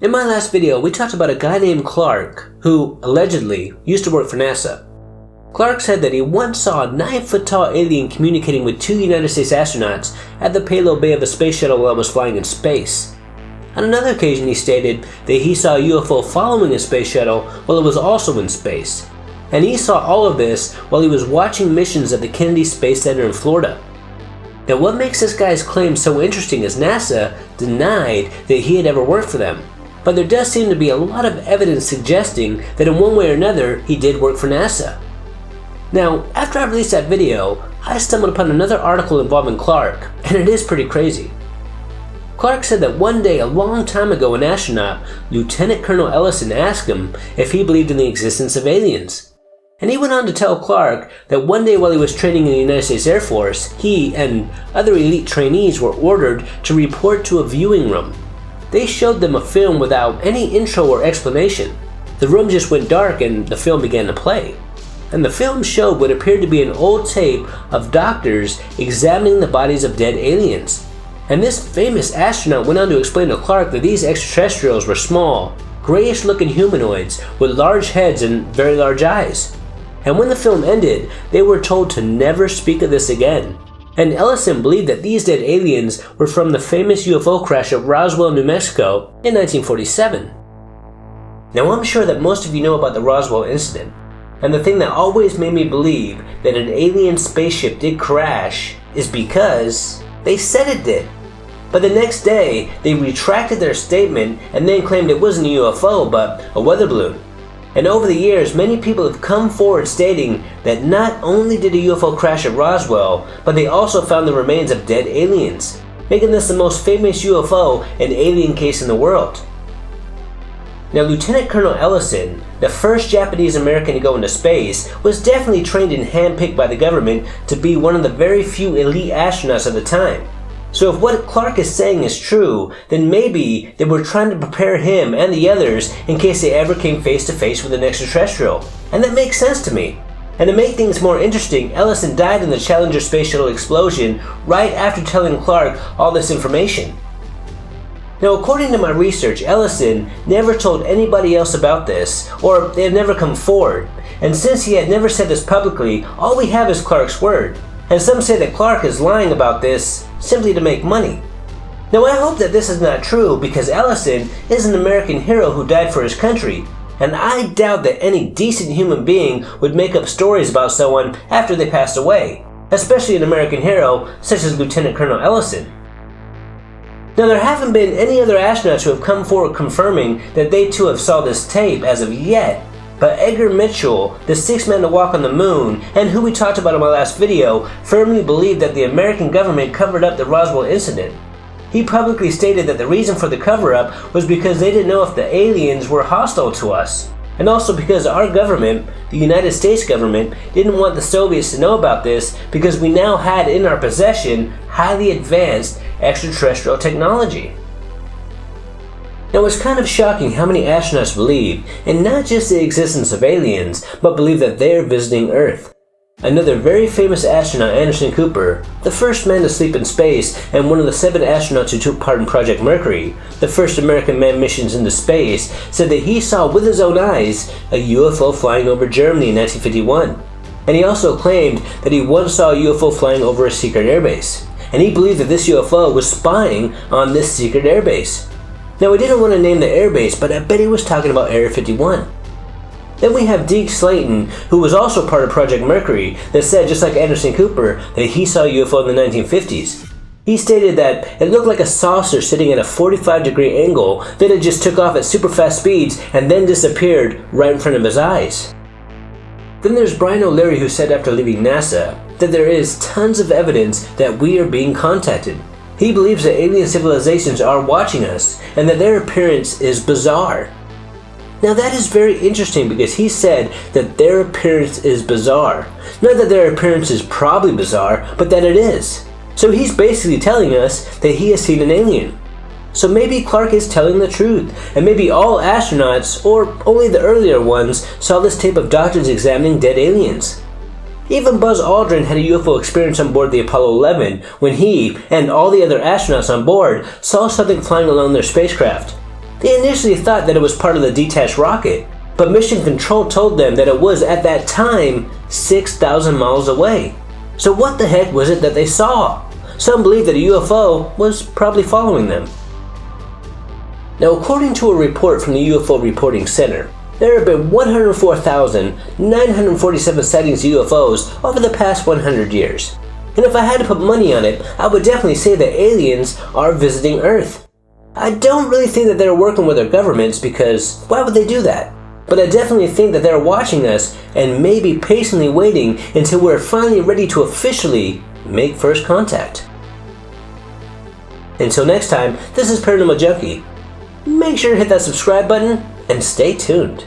In my last video, we talked about a guy named Clark who, allegedly, used to work for NASA. Clark said that he once saw a 9-foot-tall alien communicating with 2 United States astronauts at the payload bay of a space shuttle while it was flying in space. On another occasion, he stated that he saw a UFO following a space shuttle while it was also in space. And he saw all of this while he was watching missions at the Kennedy Space Center in Florida. Now, what makes this guy's claim so interesting is NASA denied that he had ever worked for them. But there does seem to be a lot of evidence suggesting that in one way or another, he did work for NASA. Now, after I released that video, I stumbled upon another article involving Clark, and it is pretty crazy. Clark said that one day a long time ago an astronaut, Lieutenant Colonel Ellison, asked him if he believed in the existence of aliens. And he went on to tell Clark that one day while he was training in the United States Air Force, he and other elite trainees were ordered to report to a viewing room. They showed them a film without any intro or explanation. The room just went dark and the film began to play. And the film showed what appeared to be an old tape of doctors examining the bodies of dead aliens. And this famous astronaut went on to explain to Clark that these extraterrestrials were small, grayish-looking humanoids with large heads and very large eyes. And when the film ended, they were told to never speak of this again. And Ellison believed that these dead aliens were from the famous UFO crash at Roswell, New Mexico in 1947. Now, I'm sure that most of you know about the Roswell Incident, and the thing that always made me believe that an alien spaceship did crash is because they said it did. But the next day, they retracted their statement and then claimed it wasn't a UFO but a weather balloon. And over the years, many people have come forward stating that not only did a UFO crash at Roswell, but they also found the remains of dead aliens, making this the most famous UFO and alien case in the world. Now, Lieutenant Colonel Ellison, the first Japanese American to go into space, was definitely trained and handpicked by the government to be one of the very few elite astronauts of the time. So if what Clark is saying is true, then maybe they were trying to prepare him and the others in case they ever came face to face with an extraterrestrial. And that makes sense to me. And to make things more interesting, Ellison died in the Challenger space shuttle explosion right after telling Clark all this information. Now, according to my research, Ellison never told anybody else about this, or they have never come forward. And since he had never said this publicly, all we have is Clark's word. And some say that Clark is lying about this simply to make money. Now, I hope that this is not true because Ellison is an American hero who died for his country, and I doubt that any decent human being would make up stories about someone after they passed away, especially an American hero such as Lieutenant Colonel Ellison. Now, there haven't been any other astronauts who have come forward confirming that they too have saw this tape as of yet. But Edgar Mitchell, the 6th man to walk on the moon, and who we talked about in my last video, firmly believed that the American government covered up the Roswell incident. He publicly stated that the reason for the cover-up was because they didn't know if the aliens were hostile to us. And also because our government, the United States government, didn't want the Soviets to know about this because we now had in our possession highly advanced extraterrestrial technology. Now, it's kind of shocking how many astronauts believe in not just the existence of aliens, but believe that they are visiting Earth. Another very famous astronaut, Anderson Cooper, the first man to sleep in space and one of the 7 astronauts who took part in Project Mercury, the first American manned missions into space, said that he saw with his own eyes a UFO flying over Germany in 1951. And he also claimed that he once saw a UFO flying over a secret airbase. And he believed that this UFO was spying on this secret airbase. Now, we didn't want to name the airbase, but I bet he was talking about Area 51. Then we have Deke Slayton, who was also part of Project Mercury, that said, just like Anderson Cooper, that he saw a UFO in the 1950s. He stated that it looked like a saucer sitting at a 45-degree angle, then it just took off at super fast speeds and then disappeared right in front of his eyes. Then there's Brian OLeary, who said after leaving NASA that there is tons of evidence that we are being contacted. He believes that alien civilizations are watching us and that their appearance is bizarre. Now, that is very interesting because he said that their appearance is bizarre. Not that their appearance is probably bizarre, but that it is. So he's basically telling us that he has seen an alien. So maybe Clark is telling the truth, and maybe all astronauts, or only the earlier ones, saw this tape of doctors examining dead aliens. Even Buzz Aldrin had a UFO experience on board the Apollo 11 when he and all the other astronauts on board saw something flying along their spacecraft. They initially thought that it was part of the detached rocket, but Mission Control told them that it was, at that time, 6,000 miles away. So what the heck was it that they saw? Some believe that a UFO was probably following them. Now, according to a report from the UFO Reporting Center, there have been 104,947 sightings of UFOs over the past 100 years. And if I had to put money on it, I would definitely say that aliens are visiting Earth. I don't really think that they're working with our governments, because why would they do that? But I definitely think that they're watching us and maybe patiently waiting until we're finally ready to officially make first contact. Until next time, this is Paranormal Junkie. Make sure to hit that subscribe button and stay tuned.